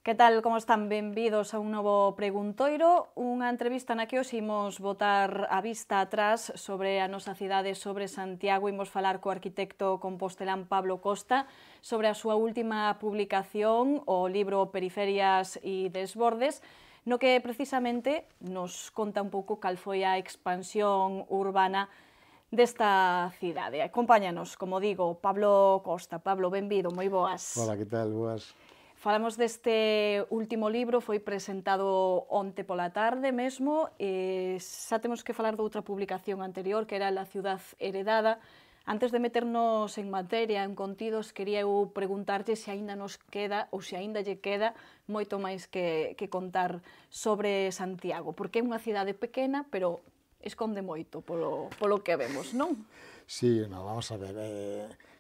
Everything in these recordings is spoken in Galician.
Que tal, como están? Benvidos a un novo Preguntoiro, unha entrevista na que hoxe imos botar a vista atrás sobre a nosa cidade, sobre Santiago. Imos falar co arquitecto compostelán Pablo Costa sobre a súa última publicación, o libro Periferias e Desbordes, no que precisamente nos conta un pouco cal foi a expansión urbana desta cidade. Acompáñanos, como digo, Pablo Costa. Pablo, benvido, moi boas. Hola, que tal? Boas. Falamos deste último libro, foi presentado onte pola tarde mesmo, e xa temos que falar de outra publicación anterior, que era La ciudad heredada. Antes de meternos en materia, en contidos, quería eu preguntarlle se aínda nos queda, ou se aínda lle queda, moito máis que contar sobre Santiago, porque é unha cidade pequena, pero esconde moito polo que vemos, non? Sí, no, vamos a ver,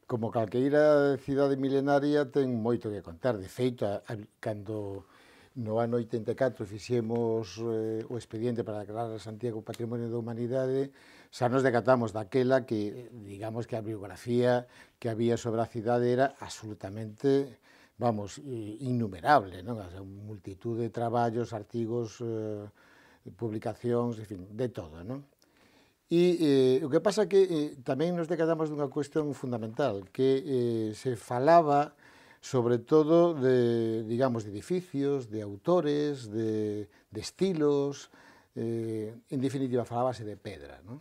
como calqueira cidade milenaria ten moito que contar. De feito, cando no ano 84 fixemos o expediente para declarar a Santiago Patrimonio da Humanidade, xa nos decatamos daquela que, digamos, que a biografía que había sobre a cidade era absolutamente, vamos, innumerable, non? A multitud de traballos, artigos, publicacións, en fin, de todo, non? E o que pasa é que tamén nos decatamos dunha cuestión fundamental, que se falaba sobre todo de, digamos, de edificios, de autores, de estilos, en definitiva falábase de pedra, non?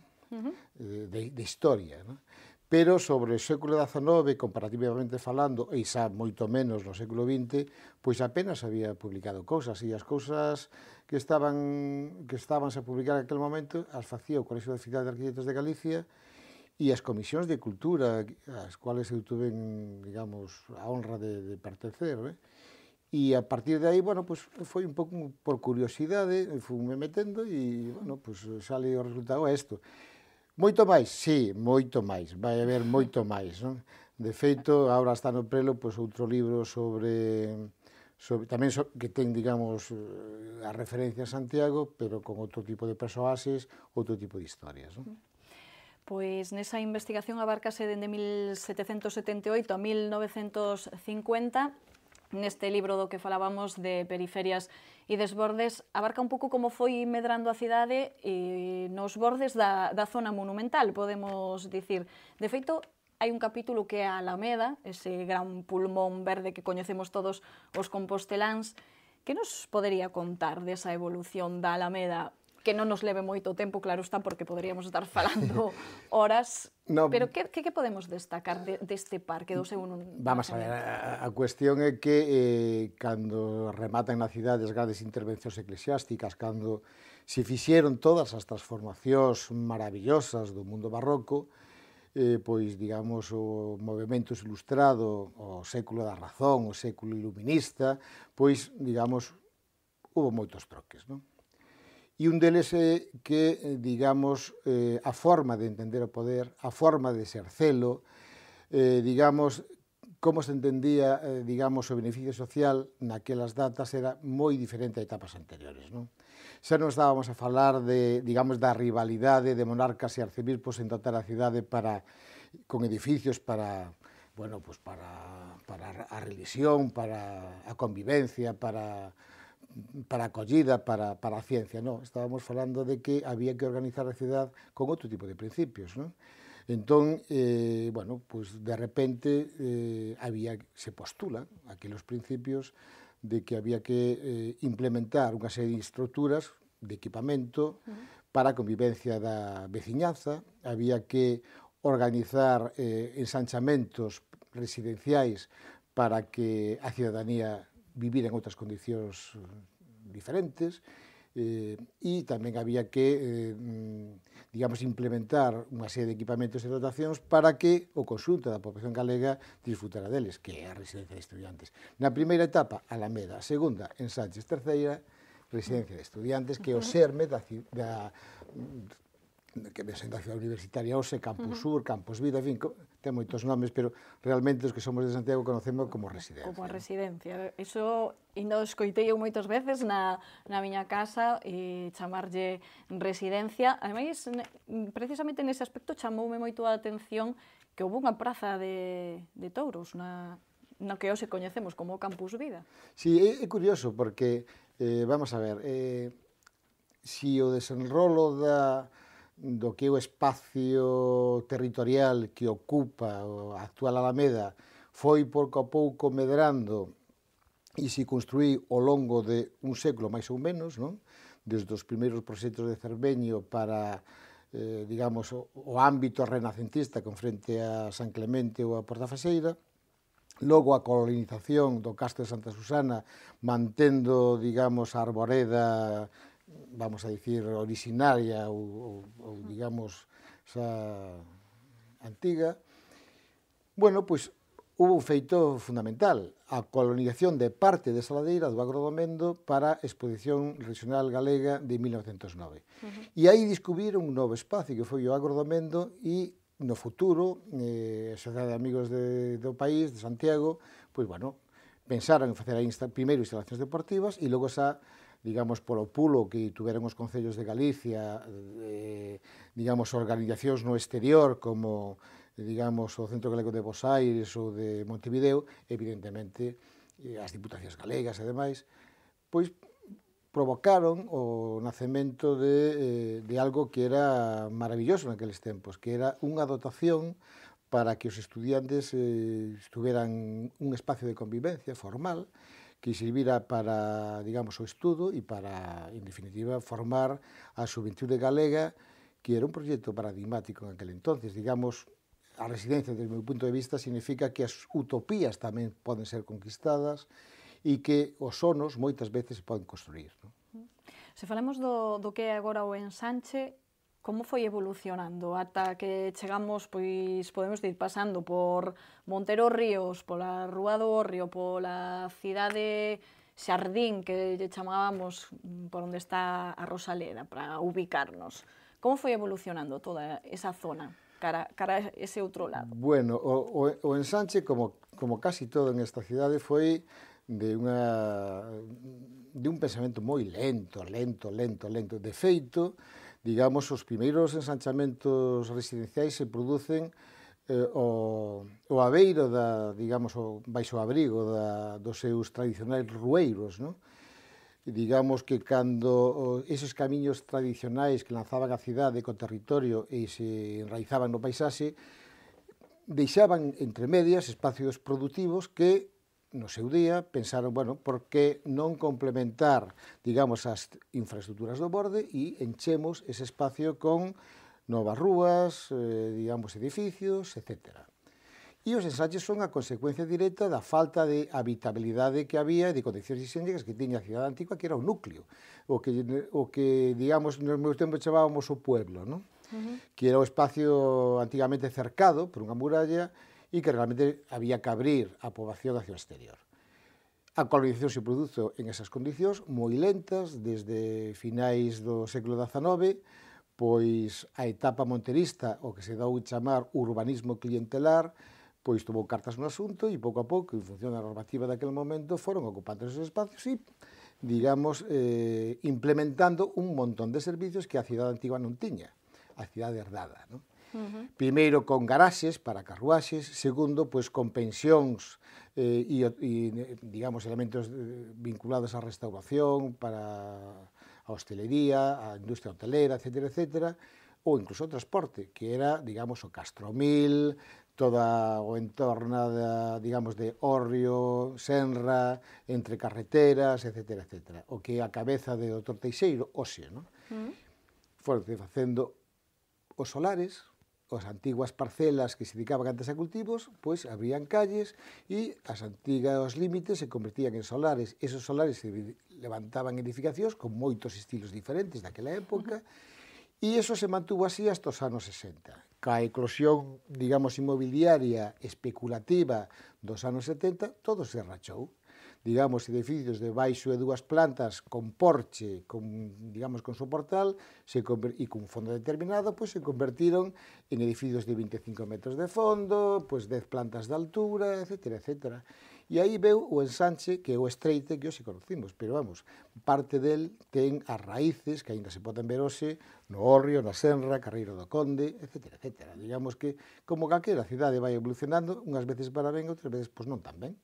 De historia, non? Pero sobre o século XIX, comparativamente falando, e xa moito menos no século XX, pois apenas había publicado cousas, e as cousas que estabanse a publicar en aquel momento as facía o Colexio de Cidades de Arquitectos de Galicia e as comisións de cultura, ás cuales eu tuve, digamos, a honra de pertencer, né? E a partir de aí, bueno, pues foi un pouco por curiosidade, fume metendo e, bueno, pues sale o resultado a isto. Moito máis? Sí, moito máis, vai haber moito máis, non? De feito, agora está no prelo pois, outro libro tamén que ten, digamos, a referencia a Santiago, pero con outro tipo de persoaxes, outro tipo de historias, non? Pois nesa investigación abárcase dende 1778 a 1950, neste libro do que falábamos de Periferias e Desbordes, abarca un pouco como foi medrando a cidade nos bordes da zona monumental, podemos dicir. De feito, hai un capítulo que é a Alameda, ese gran pulmón verde que coñecemos todos os composteláns. Que nos podería contar desa evolución da Alameda? Que non nos leve moito tempo, claro está, porque poderíamos estar falando horas, no, pero que podemos destacar deste parque do seu nacemento? Vamos a ver, a cuestión é que cando rematan na cidade as grandes intervencións eclesiásticas, cando se fixeron todas as transformacións maravillosas do mundo barroco, pois, digamos, o movimento ilustrado, o século da razón, o século iluminista, pois, digamos, hubo moitos troques, non? E un deles é que, digamos, a forma de entender o poder, a forma de exercelo, digamos, como se entendía, digamos, o beneficio social naquelas datas era moi diferente a etapas anteriores, non? Xa non estábamos a falar de, digamos, da rivalidade de monarcas e arcebispos en dotar a cidade con edificios para, bueno, pues para a religión, para a convivencia, para a acollida, para a ciencia, non. Estábamos falando de que había que organizar a cidade con outro tipo de principios, non? Entón, bueno, pues de repente se postulan aqueles principios de que había que implementar unha serie de estruturas de equipamento para a convivencia da veciñanza, había que organizar ensanchamentos residenciais para que a cidadanía vivir en outras condicións diferentes, e tamén había que, digamos, implementar unha serie de equipamentos e dotacións para que o conxunto da población galega disfrutara deles, que é a residencia de estudiantes. Na primeira etapa, Alameda, a segunda, en Sánchez, terceira, residencia de estudiantes, que é o xerme da cidade universitaria, OSE, Campus Sur, Campus Vida, en fin, ten moitos nomes, pero realmente os que somos de Santiago conocemos como residencia. Como a residencia. Iso ainda o escoitei eu moitas veces na miña casa, chamarlle residencia. Ademais, precisamente nese aspecto chamoume moito a atención que houve unha praza de touros no que hoxe coñecemos como Campus Vida. Sí, é curioso porque, vamos a ver, si o desenrolo do que é o espacio territorial que ocupa a actual Alameda foi pouco a pouco medrando e se construí ao longo de un século máis ou menos, non? Desde os primeiros proxectos de Cerveño para, digamos, o ámbito renacentista con frente a San Clemente ou a Portafexeira, logo a colonización do Castro de Santa Susana mantendo, digamos, a arboreda, vamos a dicir, originaria ou digamos, xa antiga. Bueno, pois, hubo un feito fundamental, a colonización de parte desa ladeira do Agro do Mendo para a Exposición Regional Galega de 1909. E aí descubriron un novo espacio que foi o Agro do Mendo e no futuro, a Sociedade de Amigos do País, de Santiago, pois, bueno, pensaron en facer primeiro instalacións deportivas e logo xa, digamos, polo pulo que tuveron os concellos de Galicia, digamos, organizacións no exterior como, digamos, o Centro Galego de Bos Aires ou de Montevideo, evidentemente, as diputacións galegas e demais, pois provocaron o nacemento de algo que era maravilloso naqueles tempos, que era unha dotación para que os estudiantes estuveran un espacio de convivencia formal que servira para, digamos, o estudo e para, en definitiva, formar a xuventude galega, que era un proxecto paradigmático en aquel entonces. Digamos, a residencia, desde o meu punto de vista, significa que as utopías tamén poden ser conquistadas e que os sonos moitas veces se poden construir. Se falamos do que é agora o ensanche, como foi evolucionando ata que chegamos, pois podemos ir pasando por Montero Ríos, pola Rúa do Hórreo, pola cidade Xardín, que lle chamábamos por onde está a Rosaleda, para ubicarnos. Como foi evolucionando toda esa zona cara a ese outro lado? Bueno, o ensanche, como casi todo en esta cidade, foi de un pensamento moi lento. De feito, digamos, os primeiros ensanchamentos residenciais se producen o abeiro digamos, baixo o abrigo dos seus tradicionais rueiros, non? Digamos que cando eses camiños tradicionais que lanzaban a cidade co territorio e se enraizaban no paisaxe, deixaban entre medias espacios productivos que no seu día pensaron, bueno, por que non complementar, digamos, as infraestructuras do borde e enchemos ese espacio con novas rúas, digamos, edificios, etc. E os ensanches son a consecuencia directa da falta de habitabilidade que había e de condicións higiénicas que tiña a cidade antigua, que era o núcleo, o que digamos, nos meus tempos chamábamos o pueblo, non? Que era o espacio antigamente cercado por unha muralla e que realmente había que abrir a poboación hacia o exterior. A colonización se produzo en esas condicións moi lentas, desde finais do século XIX, pois a etapa monterista, o que se dou chamar urbanismo clientelar, pois tomou cartas no asunto e pouco a pouco, en función da normativa daquele momento, foron ocupando esos espacios e, digamos, implementando un montón de servicios que a cidade antigua non tiña, a cidade herdada, non? Primeiro con garaxes para carruaxes, segundo, pois con pensións e digamos, elementos vinculados á restauración, para a hostelería, a industria hotelera, etc., ou incluso o transporte, que era, digamos, o Castromil, toda o entorno, digamos, de Hórreo, Senra, entre carreteras, etc. O que a cabeza de Dr. Teixeiro, hoxe, non? Foron facendo os solares, as antiguas parcelas que se dedicaban antes a cultivos, pois abrían calles e as antigas límites se convertían en solares. Esos solares se levantaban edificacións con moitos estilos diferentes daquela época, e iso se mantuvo así hasta os anos 60. Ca eclosión, digamos, inmobiliaria especulativa dos anos 70, todo se rachou. digamos, edificios de baixo e 2 plantas con porche, digamos, con soportal, e con fondo determinado, pois se convertiron en edificios de 25 metros de fondo, pois 10 plantas de altura, etcétera, etcétera. E aí veu o ensanche, que é o estreite que hoxe conocimos, pero vamos, parte del ten as raíces que aínda se poden ver hoxe no Hórreo, na Senra, Carreiro do Conde, etcétera, etcétera. Digamos que, como calquera cidade vai evolucionando, unhas veces para ben, outras veces pois non tan ben.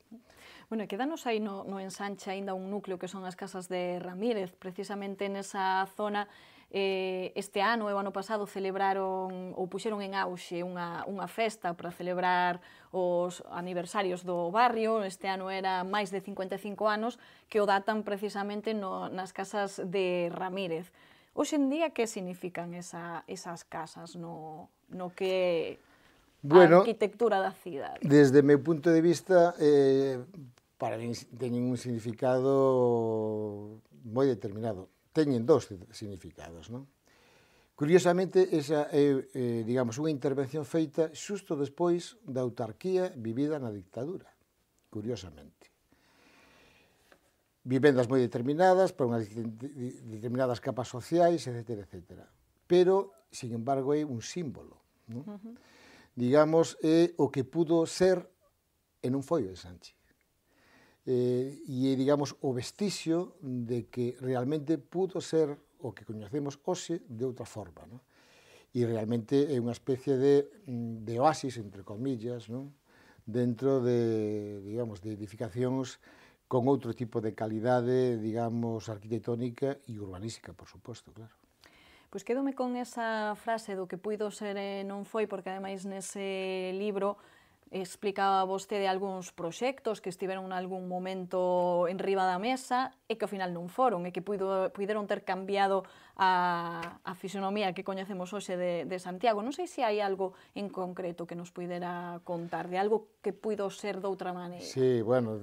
Bueno, quedanos aí no ensanche aínda un núcleo que son as casas de Ramírez, precisamente nesa zona. Este ano e o ano pasado celebraron ou puxeron en auxe unha festa para celebrar os aniversarios do barrio. Este ano era máis de 55 anos que o datan precisamente nas casas de Ramírez. Hoxe en día, que significan esas casas no que a arquitectura da cidade? Desde o meu punto de vista, para mí teñen un significado moi determinado. Teñen dous significados, non? Curiosamente, esa é, digamos, unha intervención feita xusto despois da autarquía vivida na dictadura, curiosamente. Vivendas moi determinadas, para unhas determinadas capas sociais, etcétera, etcétera. Pero, sin embargo, é un símbolo, non? Digamos, é o que pudo ser e non foi o ensanche. E, digamos, o vestixio de que realmente pudo ser o que coñecemos hoxe de outra forma, non? E realmente é unha especie de oasis, entre comillas, non? Dentro de, digamos, de edificacións con outro tipo de calidade, digamos, arquitectónica e urbanística, por suposto, claro. Pois quedome con esa frase do que puido ser e non foi, porque ademais nese libro explicaba vostede algúns proxectos que estiveron en algún momento en riba da mesa e que ao final non foron, e que puideron ter cambiado a fisionomía que coñecemos hoxe de Santiago. Non sei se hai algo en concreto que nos puidera contar, de algo que puido ser de outra maneira. Sí, bueno,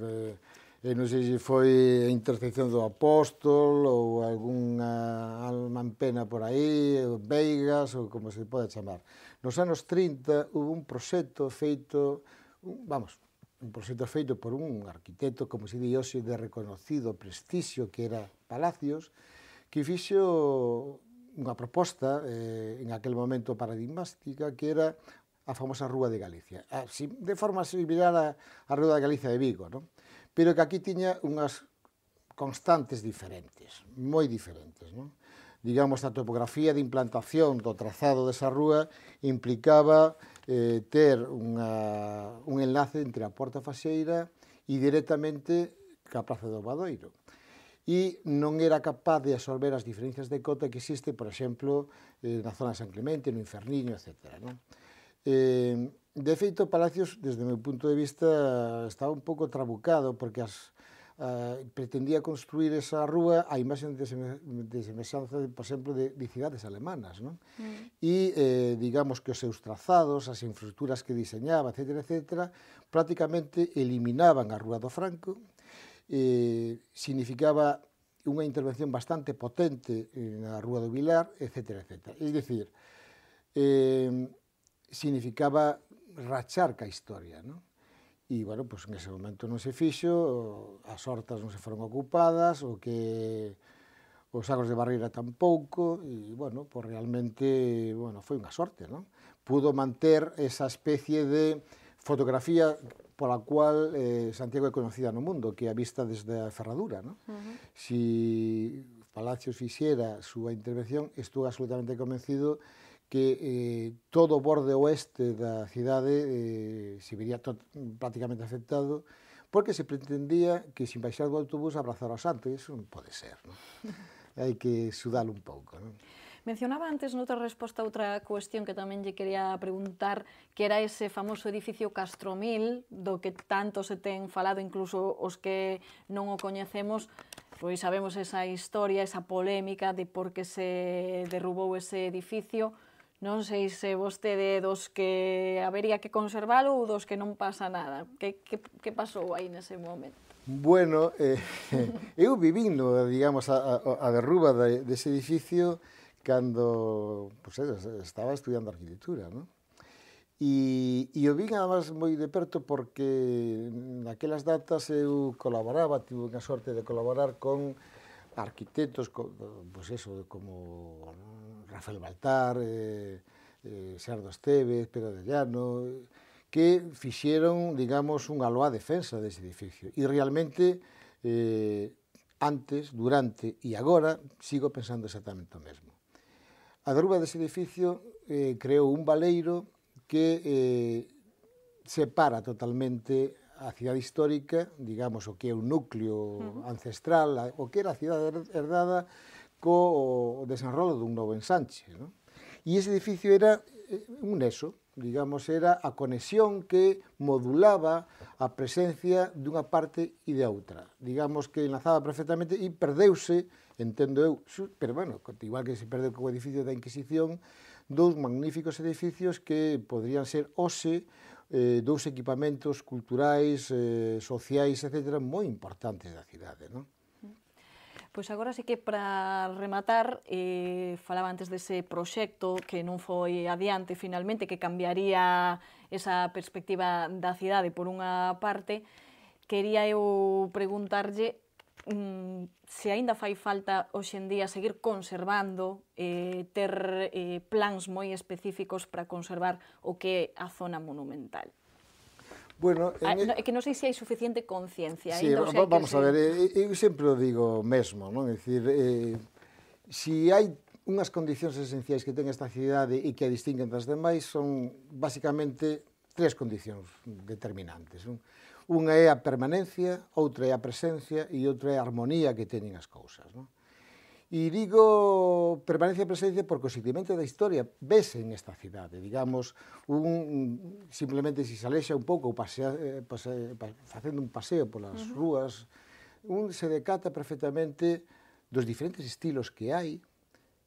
non sei se foi a intersección do Apóstol ou algunha alma en pena por aí, Veigas, ou como se pode chamar. Nos anos 30 hubo un proxecto feito, un proxecto feito por un arquitecto, como se di hoxe, de reconocido prestixio, que era Palacios, que fixo unha proposta, en aquel momento paradigmática, que era a famosa Rúa de Galicia. De forma similar a Rúa de Galicia de Vigo, non? Pero que aquí tiña unhas constantes diferentes, moi diferentes, non? Digamos, a topografía de implantación do trazado desa rúa implicaba ter un enlace entre a Porta Faxeira e directamente ca Praza do Obradoiro. E non era capaz de absorber as diferencias de cota que existe, por exemplo, na zona de San Clemente, no Inferniño, etc. De feito, Palacios, desde o meu punto de vista, estaba un pouco trabucado, porque pretendía construir esa rúa a imaxe de semellanza, por exemplo, de cidades alemanas, non? E, digamos, que os seus trazados, as infraestructuras que diseñaba, etcétera, etcétera, prácticamente eliminaban a Rúa do Franco, significaba unha intervención bastante potente na Rúa do Vilar, etcétera, etcétera. É dicir, significaba rachar ca historia, non? E, bueno, pois nese momento non se fixo, as hortas non se foron ocupadas, os agros de barreira tampouco, e, bueno, pois realmente, bueno, foi unha sorte, non? Pudo manter esa especie de fotografía pola cual Santiago é conocida no mundo, que é a vista desde a Ferradura, non? Si Palacios fixera a súa intervención, estou absolutamente convencido que todo o borde oeste da cidade se vería prácticamente afectado, porque se pretendía que, sin baixar do autobús, abrazar ao santo, e iso non pode ser, non? Hai que sudalo un pouco, non? Mencionaba antes noutra resposta a outra cuestión que tamén lle quería preguntar, que era ese famoso edificio Castromil, do que tanto se ten falado, incluso os que non o coñecemos, pois sabemos esa historia, esa polémica de por que se derrubou ese edificio. Non sei se vostede dos que habería que conservalo ou dos que non pasa nada. Que pasou aí nese momento? Bueno, eu vivín, digamos, a derruba dese edificio cando estaba estudiando arquitectura, non? E o vin, además, moi de perto porque naquelas datas eu colaboraba, tive a sorte de colaborar con arquitectos, pois eso, como Rafael Baltar, Xardo Estévez, Pedro de Llano, que fixeron, digamos, unha loa defensa dese edificio. E realmente, antes, durante e agora, sigo pensando exactamente o mesmo. A derruba dese edificio creou un baleiro que separa totalmente a cidade histórica, digamos, o que é o núcleo ancestral, o que era a cidade herdada, co desenrolo dun novo ensanche, non? E ese edificio era un nexo, digamos, era a conexión que modulaba a presencia dunha parte e de outra. Digamos que enlazaba perfectamente e perdeuse, entendo eu, pero bueno, igual que se perdeu co edificio da Inquisición, dous magníficos edificios que podrían ser hoxe dous equipamentos culturais, sociais, etc., moi importantes da cidade, non? Pois agora sí que para rematar, falaba antes dese proxecto que non foi adiante finalmente, que cambiaría esa perspectiva da cidade por unha parte, quería eu preguntarlle se aínda fai falta hoxe en día seguir conservando, ter plans moi específicos para conservar o que é a zona monumental. Bueno, é que non sei se hai suficiente conciencia. Sí, vamos a ver, eu sempre o digo mesmo, non? É dicir, se hai unhas condicións esenciais que ten esta cidade e que a distinguen das demais, son basicamente tres condicións determinantes, non? Unha é a permanencia, outra é a presencia e outra é a armonía que teñen as cousas, non? E digo permanencia e presencia porque o seguimento da historia vese en esta cidade, digamos, simplemente se se alexa un pouco, facendo un paseo polas rúas, se decata perfectamente dos diferentes estilos que hai,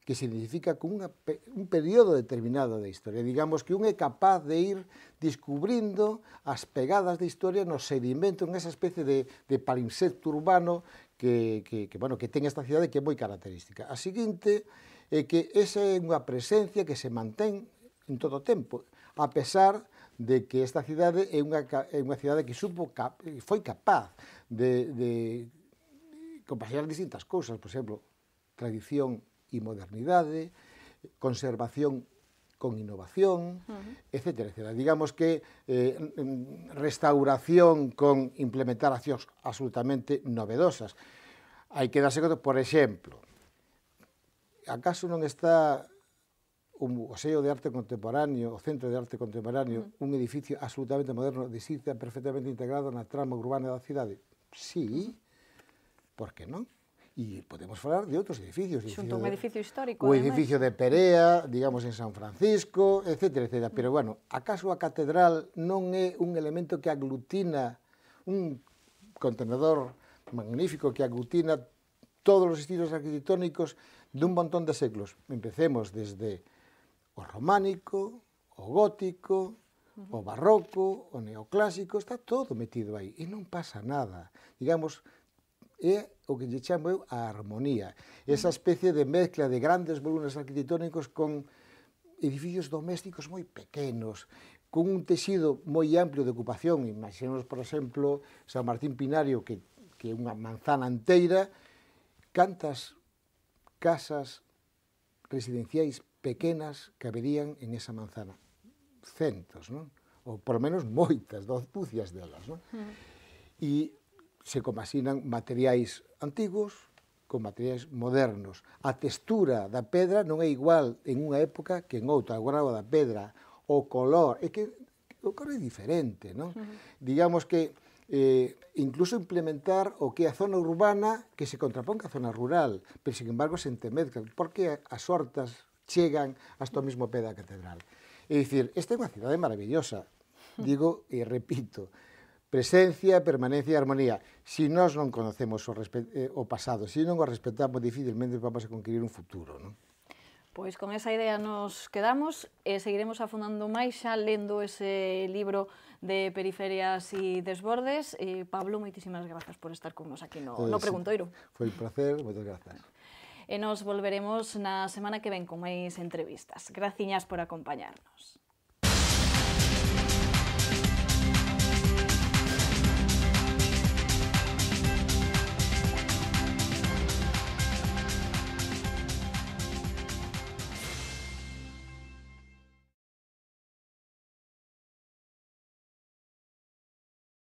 que se identifica con un período determinado da historia. Digamos que un é capaz de ir descubrindo as pegadas da historia no sedimento, en esa especie de palimpsesto urbano que ten esta cidade que é moi característica. A seguinte é que esa é unha presencia que se mantén en todo o tempo, a pesar de que esta cidade é unha cidade que foi capaz de compaxinar distintas cousas, por exemplo, tradición e modernidade, conservación con innovación, etcétera, etcétera. Digamos que restauración con implementar accións absolutamente novedosas. Hai que darse conta, por exemplo, acaso non está o Museo de Arte Contemporáneo, o Centro de Arte Contemporáneo, un edificio absolutamente moderno, distinta, perfectamente integrado na trama urbana da cidade? Sí, por que non? E podemos falar de outros edificios. Xunto un edificio histórico, o edificio de Perea, digamos, en San Francisco, etcétera, etcétera. Pero, bueno, acaso a catedral non é un elemento que aglutina, un contenedor magnífico que aglutina todos os estilos arquitectónicos dun montón de séculos? Empecemos desde o románico, o gótico, o barroco, o neoclásico, está todo metido aí. E non pasa nada. Digamos, é o que lle chamo eu a armonía. Esa especie de mezcla de grandes volúmenes arquitectónicos con edificios domésticos moi pequenos, con un texido moi amplio de ocupación. Imaginemos, por exemplo, San Martín Pinario, que é unha manzana inteira, cantas casas residenciais pequenas que haberían en esa manzana? Centos, non? Ou, por lo menos, moitas, dozucias delas, non? E se compaxinan materiais antigos con materiais modernos. A textura da pedra non é igual en unha época que en outra. O grao da pedra, o color, é que o color é diferente, non? Digamos que incluso implementar o que é a zona urbana que se contrapón ca zona rural, pero, sin embargo, se entremezclan, porque as hortas chegan hasta o mesmo pé da catedral. É dicir, esta é unha cidade maravillosa, digo e repito, presencia, permanencia e armonía. Se nós non conocemos o pasado, se non o respetamos, dificilmente vamos a conquistar un futuro, non? Pois con esa idea nos quedamos e seguiremos afundando máis xa lendo ese libro de Periferias e Desbordes. Pablo, moitísimas grazas por estar con nos aquí no Preguntoiro. Foi un placer, moitas grazas. E nos volveremos na semana que ven con máis entrevistas. Graciñas por acompañarnos.